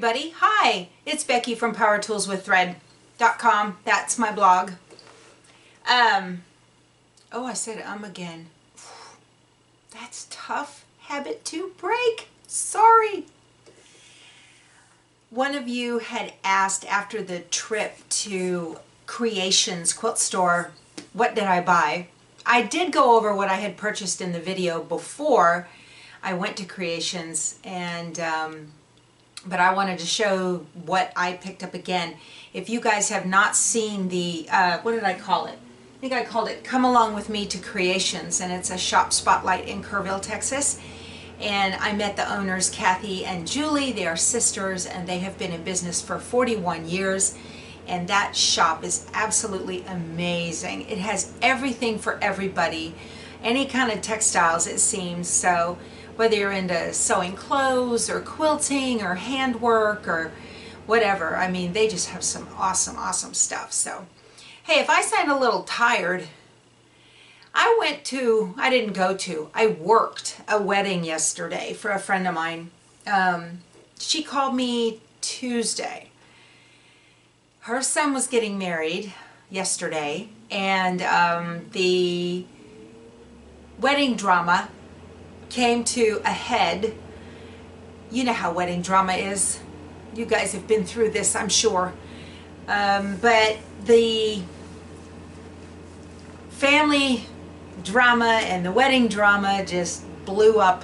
everybody. Hi, it's Becky from PowerToolsWithThread.com. That's my blog. Oh, I said again. That's tough habit to break. Sorry. One of you had asked after the trip to Creations Quilt Store, what did I buy? I did go over what I had purchased in the video before I went to Creations, and but I wanted to show what I picked up again. If you guys have not seen the, what did I call it? I think I called it Come Along With Me to Creations, and it's a shop spotlight in Kerrville, Texas. And I met the owners, Kathy and Julie. They are sisters, and they have been in business for 41 years. And that shop is absolutely amazing. It has everything for everybody, any kind of textiles, it seems. So whether you're into sewing clothes or quilting or handwork or whatever, I mean, they just have some awesome stuff. So hey, if I sound a little tired, I worked a wedding yesterday for a friend of mine. She called me Tuesday. Her son was getting married yesterday, and the wedding drama came to a head. You know how wedding drama is. You guys have been through this, I'm sure. But the family drama and the wedding drama just blew up,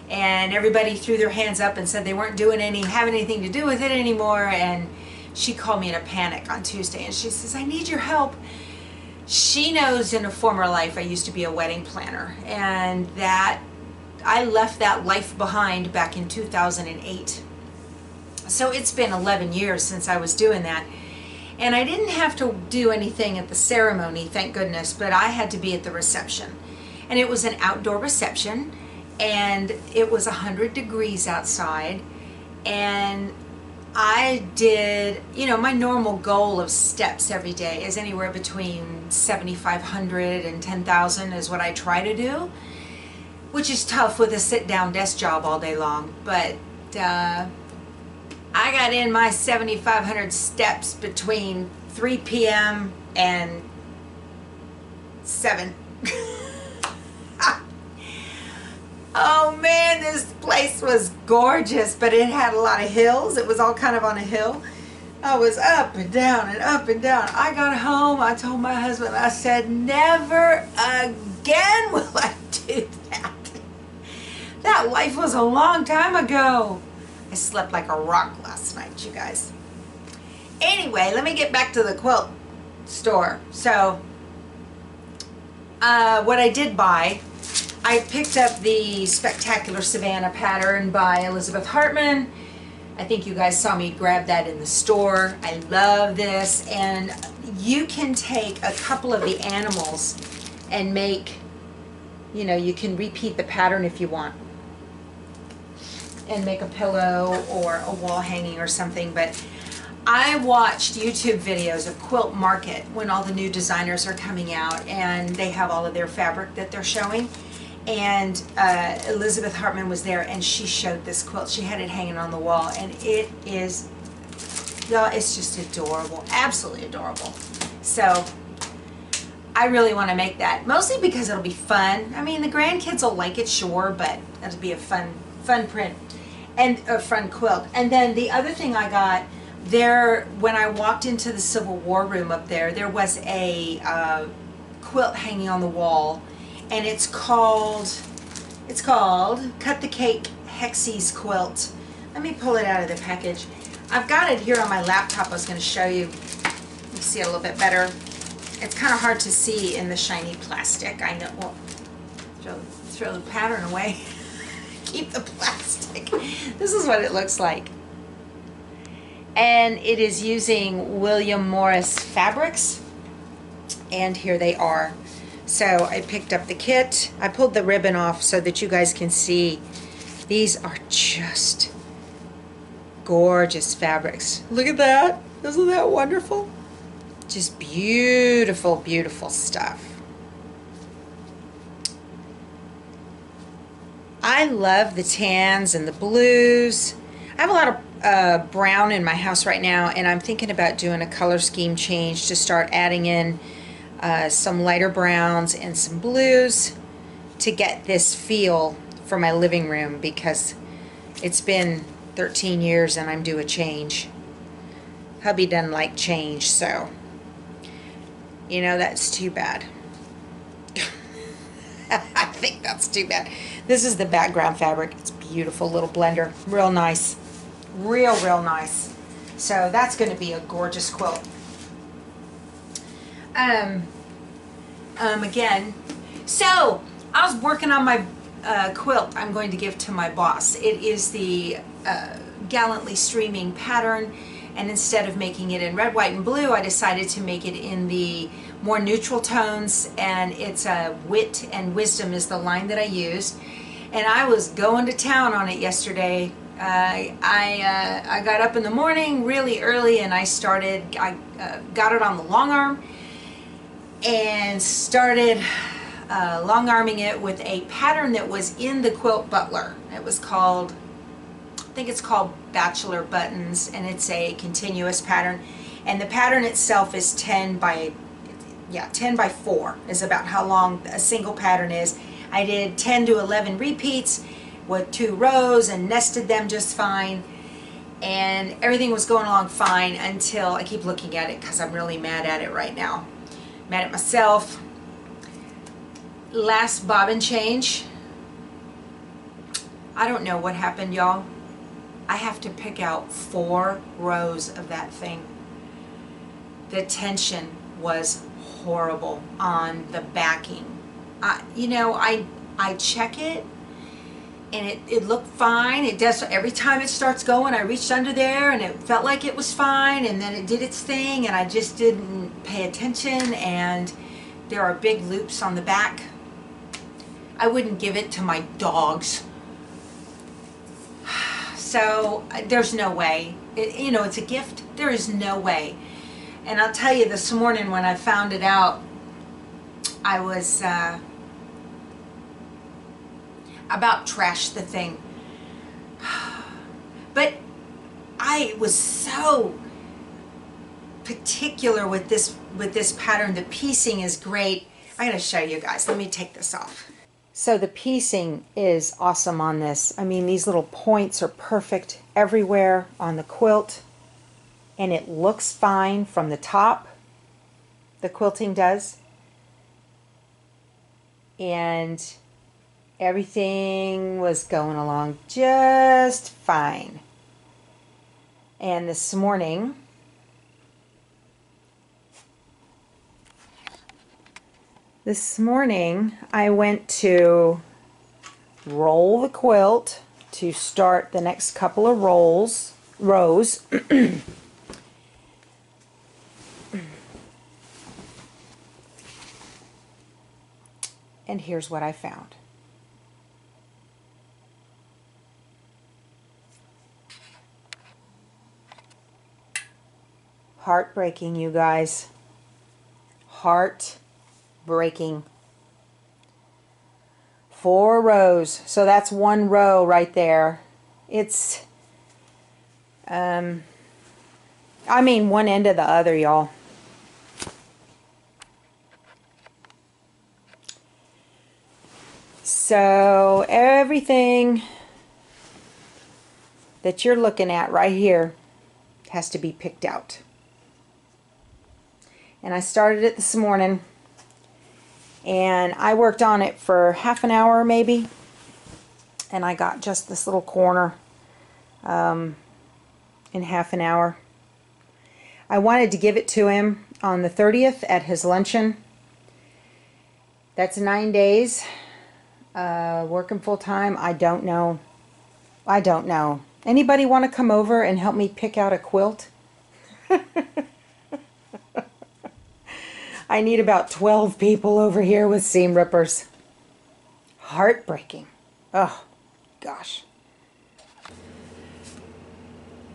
and everybody threw their hands up and said they weren't having anything to do with it anymore. And she called me in a panic on Tuesday, and she says, I need your help. She knows in a former life I used to be a wedding planner, and that I left that life behind back in 2008. So it's been 11 years since I was doing that. And I didn't have to do anything at the ceremony, thank goodness, but I had to be at the reception. And it was an outdoor reception, and it was 100 degrees outside. And I did, you know, my normal goal of steps every day is anywhere between 7,500 and 10,000 is what I try to do, which is tough with a sit-down desk job all day long. But I got in my 7,500 steps between 3 p.m. and 7. Oh man, this place was gorgeous, but it had a lot of hills. It was all kind of on a hill. I was up and down and up and down. I got home, I told my husband, I said, never again will I do that. That life was a long time ago. I slept like a rock last night, you guys. Anyway, let me get back to the quilt store. So, what I did buy, I picked up the Spectacular Savannah pattern by Elizabeth Hartman. I think you guys saw me grab that in the store. I love this, and you can take a couple of the animals and make, you know, you can repeat the pattern if you want, and make a pillow or a wall hanging or something. But I watched YouTube videos of Quilt Market when all the new designers are coming out, and they have all of their fabric that they're showing. And Elizabeth Hartman was there, and she showed this quilt. She had it hanging on the wall, and it is, y'all, it's just adorable, absolutely adorable. So I really want to make that, mostly because it'll be fun. I mean, the grandkids will like it, sure, but it'll be a fun print and a fun quilt. And then the other thing I got there, when I walked into the Civil War room up there, there was a quilt hanging on the wall, and it's called Cut the Cake Hexie's Quilt. Let me pull it out of the package. I've got it here on my laptop. I was going to show you. You see it a little bit better. It's kind of hard to see in the shiny plastic. I know. Well, throw the pattern away. Keep the plastic. This is what it looks like. And it is using William Morris fabrics. And here they are. So I picked up the kit. I pulled the ribbon off so that you guys can see. These are just gorgeous fabrics. Look at that. Isn't that wonderful? Just beautiful, beautiful stuff. I love the tans and the blues. I have a lot of brown in my house right now, and I'm thinking about doing a color scheme change to start adding in some lighter browns and some blues to get this feel for my living room, because it's been 13 years and I'm due a change. Hubby doesn't like change, so you know, that's too bad. I think that's too bad. This is the background fabric. It's beautiful little blender. Real nice. Real nice. So that's going to be a gorgeous quilt. Again, so I was working on my quilt I'm going to give to my boss. It is the Gallantly Streaming pattern, and instead of making it in red, white, and blue, I decided to make it in the more neutral tones, and it's Wit and Wisdom is the line that I used. And I was going to town on it yesterday. I got up in the morning really early, and I got it on the long arm and started long arming it with a pattern that was in the Quilt Butler. It was called, I think it's called Bachelor Buttons, and it's a continuous pattern, and the pattern itself is 10 by 4 is about how long a single pattern is. I did 10 to 11 repeats with 2 rows and nested them just fine, and everything was going along fine until I keep looking at it because I'm really mad at it right now. Mad at myself. Last bobbin change, I don't know what happened, y'all. I have to pick out 4 rows of that thing. The tension was horrible on the backing. You know, I check it and it looked fine. It does every time it starts going. I reached under there and it felt like it was fine, and then it did its thing and I just didn't pay attention, and there are big loops on the back. I wouldn't give it to my dogs. So there's no way. You know, it's a gift. There is no way. And I'll tell you, this morning when I found it out, I was about trashed the thing. But I was so particular with this pattern. The piecing is great. I'm going to show you guys. Let me take this off. So the piecing is awesome on this. I mean, these little points are perfect everywhere on the quilt, and it looks fine from the top. The quilting does. And everything was going along just fine. And this morning, I went to roll the quilt to start the next couple of rows. And here's what I found. Heartbreaking, you guys. Heartbreaking. 4 rows. So that's 1 row right there. It's, I mean, one end of the other, y'all. So everything that you're looking at right here has to be picked out. And I started it this morning, and I worked on it for half an hour maybe, and I got just this little corner in half an hour. I wanted to give it to him on the 30th at his luncheon. That's 9 days. Working full time. I don't know. Anybody want to come over and help me pick out a quilt? I need about 12 people over here with seam rippers. Heartbreaking. Oh, gosh.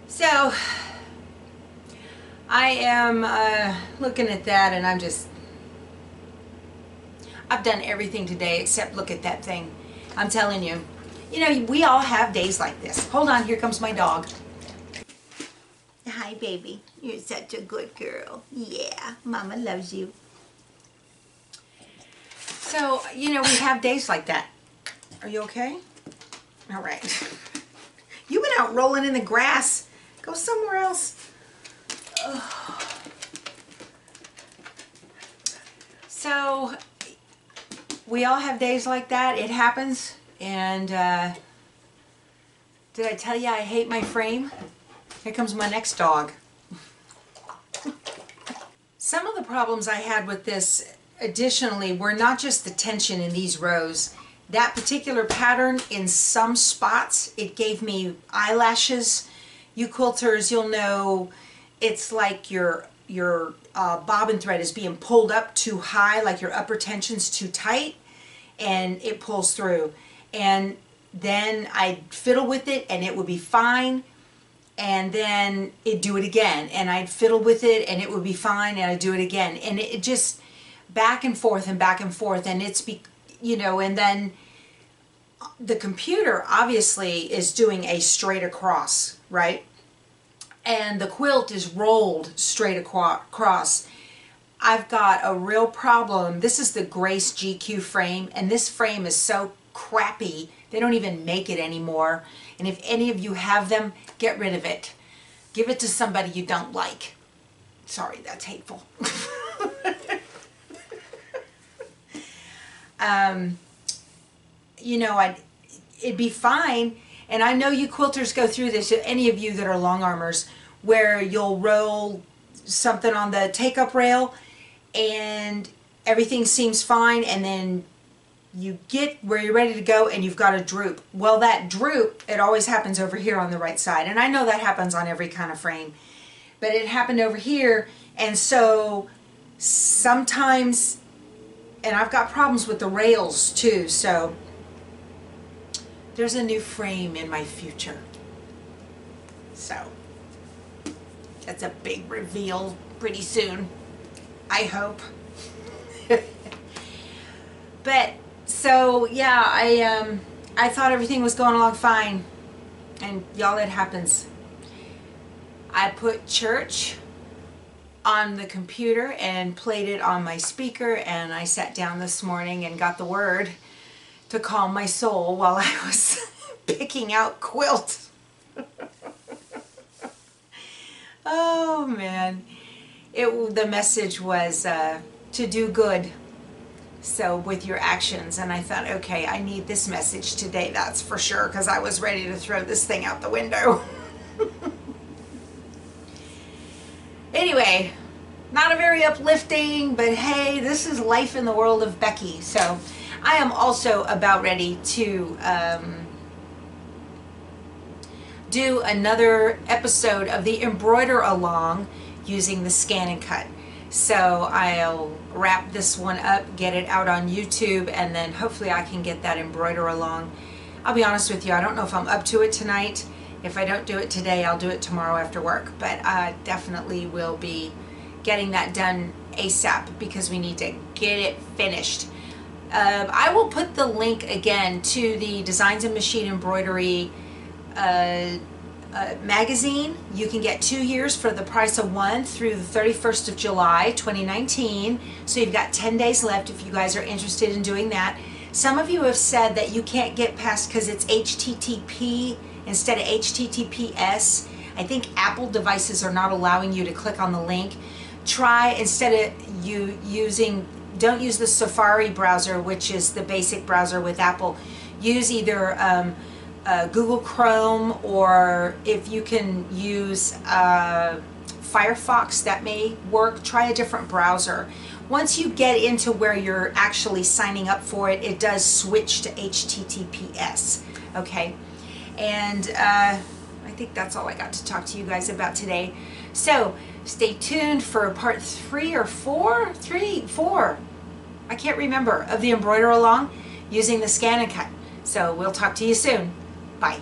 So, I am looking at that, and I've done everything today except look at that thing. I'm telling you. You know, we all have days like this. Hold on, here comes my dog. Hi, baby. You're such a good girl. Yeah, Mama loves you. So, you know, we have days like that. Are you okay? All right. You've been out rolling in the grass. Go somewhere else. Ugh. So, we all have days like that. It happens. And, did I tell you I hate my frame? Here comes my next dog. Some of the problems I had with this additionally were not just the tension in these rows. That particular pattern, in some spots, it gave me eyelashes. You quilters, you'll know it's like your bobbin thread is being pulled up too high, like your upper tension's too tight, and it pulls through. And then I'd fiddle with it and it would be fine, and then it'd do it again, and I'd fiddle with it and it would be fine, and I'd do it again, and it just back and forth, and it's you know, and then the computer obviously is doing a straight across, right? And the quilt is rolled straight across. I've got a real problem. This is the Grace GQ frame, and this frame is so crappy, they don't even make it anymore. And if any of you have them, get rid of it. Give it to somebody you don't like. Sorry, that's hateful. You know, it'd be fine, and I know you quilters go through this, any of you that are long armors, where you'll roll something on the take-up rail and everything seems fine, and then you get where you're ready to go and you've got a droop. Well, that droop, it always happens over here on the right side, and I know that happens on every kind of frame, but it happened over here, and so sometimes, and I've got problems with the rails too, so there's a new frame in my future. So that's a big reveal pretty soon, I hope. But so yeah, I thought everything was going along fine, and y'all, it happens. I put church on the computer and played it on my speaker, and I sat down this morning and got the word to calm my soul while I was picking out quilt. Oh man, the message was to do good, so with your actions, and I thought, okay, I need this message today, that's for sure, because I was ready to throw this thing out the window. Anyway, not a very uplifting, but hey, this is life in the world of Becky. So I am also about ready to do another episode of the embroider along using the scan and cut. So I'll wrap this one up, get it out on YouTube, and then hopefully I can get that embroider along. I'll be honest with you, I don't know if I'm up to it tonight. If I don't do it today, I'll do it tomorrow after work, but I definitely will be getting that done ASAP because we need to get it finished. I will put the link again to the Designs and Machine Embroidery magazine. You can get 2 years for the price of one through the 31st of July 2019. So you've got 10 days left if you guys are interested in doing that. Some of you have said that you can't get past because it's HTTP instead of HTTPS. I think Apple devices are not allowing you to click on the link. Try, instead of don't use the Safari browser, which is the basic browser with Apple. Use either Google Chrome, or if you can use Firefox, that may work. Try a different browser. Once you get into where you're actually signing up for it, it does switch to HTTPS. Okay, and I think that's all I got to talk to you guys about today. So stay tuned for part 3 or 4? 4. I can't remember, of the embroider along using the scan and cut. So we'll talk to you soon. Bye.